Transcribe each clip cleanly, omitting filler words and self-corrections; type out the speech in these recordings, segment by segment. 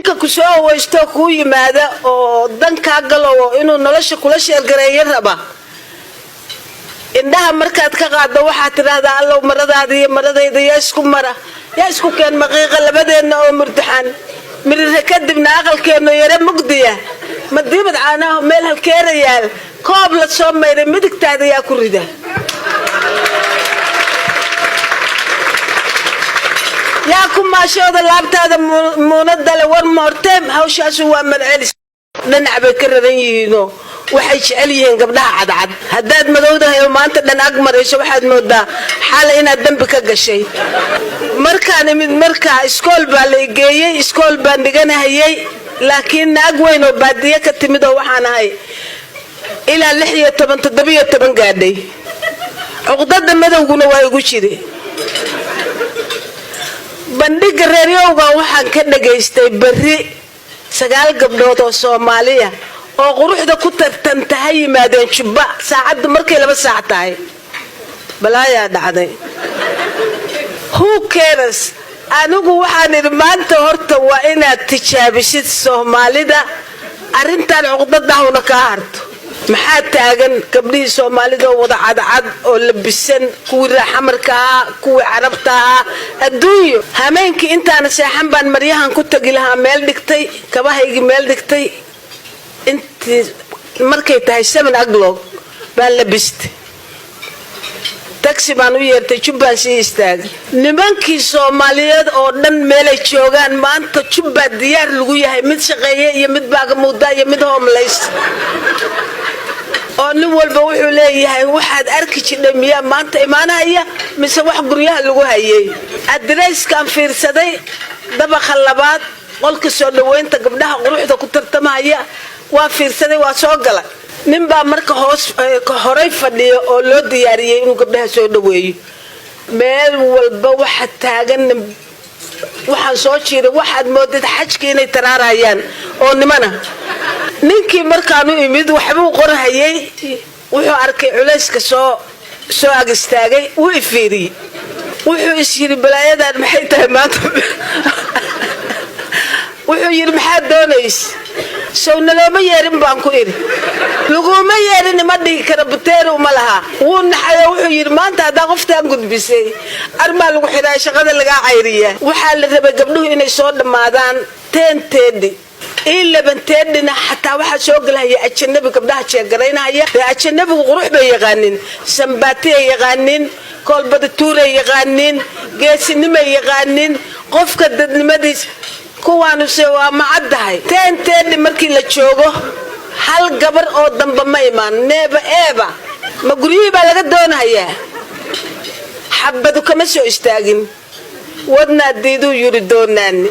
kusoo waysto ku yimaada oo danka galo inuu nolosha kula sheergareeyo raba indhaha markaad ka qaado waxa tiraahdaa allow maradaada iyo maradayda yaa isku keen maqiiqa labadeena oo murtaxan mirira kadibna aqalkeeno yara mugdiya madiibad caanaha meel halkeerayaal koob la soo meeray midigtaada yaa ku rida yaa ku maashooda laabtaada muunada le war moorteem hawshaas waa marcelis dhinac bay ka raran yihiino waxay jecel yihiin gabdhaha cadcad haddaad madowdahay maanta dhan ag marayso waxaad moodaa xalay inaad dambi ka gashay markaan imid markaa iskool baa la geeyay iskool baan dhiganahayay laakiin naag weyn oo baadiye ka timid oo waxaan ahay ilaa 17 gaadhay cuqdada madowguna waa igu jiray bandhiga reeriyowga waxaan ka dhageystay bari 9 gabdhood oo Soomaaliya oo quruxda ku tartantahay yimaadeen jubba saacad markay 2 saac tahay balaaya dhacday who cares anigu waxaan maanta horta waa inaad tijaabisid Soomaalida arintan cuqdadaahuna ka harto maxaa taagan gabdhihii Soomaalida wada cadcad oo labisan kuwii raaxamarka kuwii carabta adduunyo hameenkii intaan seexan baan maryahan ku tagi lahaa meel dhigtay kabahaygi meel dhigtay intii markay tahay 7 o'clock baan labistay taxi baan u yeertay jubbaan sii istaagay nimankii Soomaaliyeed oo dhan meelay joogaan maanta jubba diyaar lagu yahay mid shaqeeye iyo mid baaga muuda iyo mid homeless oo nin walba wuxuu leeyahay waxaad arki jirtay miyaa maanta imaanaya mise wax guryaha lagu hayay adreeskan fiirsaday dabaqa labaad qolka soo dhaweynta gabdhaha quruxda ku tartamaya waa fiirsaday waa soo galay nin baa marka horay fadhiyo oo loo diyaariyay inuu gabdhaha soo dhaweeyo meel walba waxa taagan waxaan soo jiiray waxaad moodid xajka inay taraarayaan oo nimana ninkii markaan u imid waxbuu qorahayay wuxuu arkay culayska soo ag istaagay wuu ifiiriyay wuxuu isiri balaayadan maxay tahay maanta wuxuu yiri maxaa doonays soo nalooma yeerin baan ku iri laguma yeerin ma dhigi kara buteero ma laha wuu naxay wuxuu yiri maanta hada qoftaan gudbisay arma lagu xiray shaqada laga cayriya waxa la rabay gabdhuhu inay soo dhamaadaan teentedi ilabanteedina xataa waxa soo galaya ajnabi gabdhaha jeegaraynaya ajnabi qurux bay yaqaanin sambaatiye yaqaanin kolbada tuure yaqaanin geesinimo yaqaanin qofka dadnimadiis kuwaanu se waa macadahay teentedi markii la joogo hal gabar oo damba ma imaan neeba eeba ma guriyii baa laga doonayaa xabadu kama soo istaagin wadna diidu yiri doonaani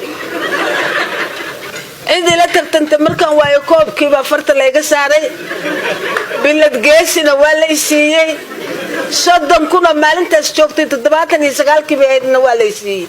idii la tartanta markaan waayo koobkiiba farta layga saaray bilad geesina waa la isiiyay 30 kuna maalintaas joogtay 79 kiiba waa la isiiyay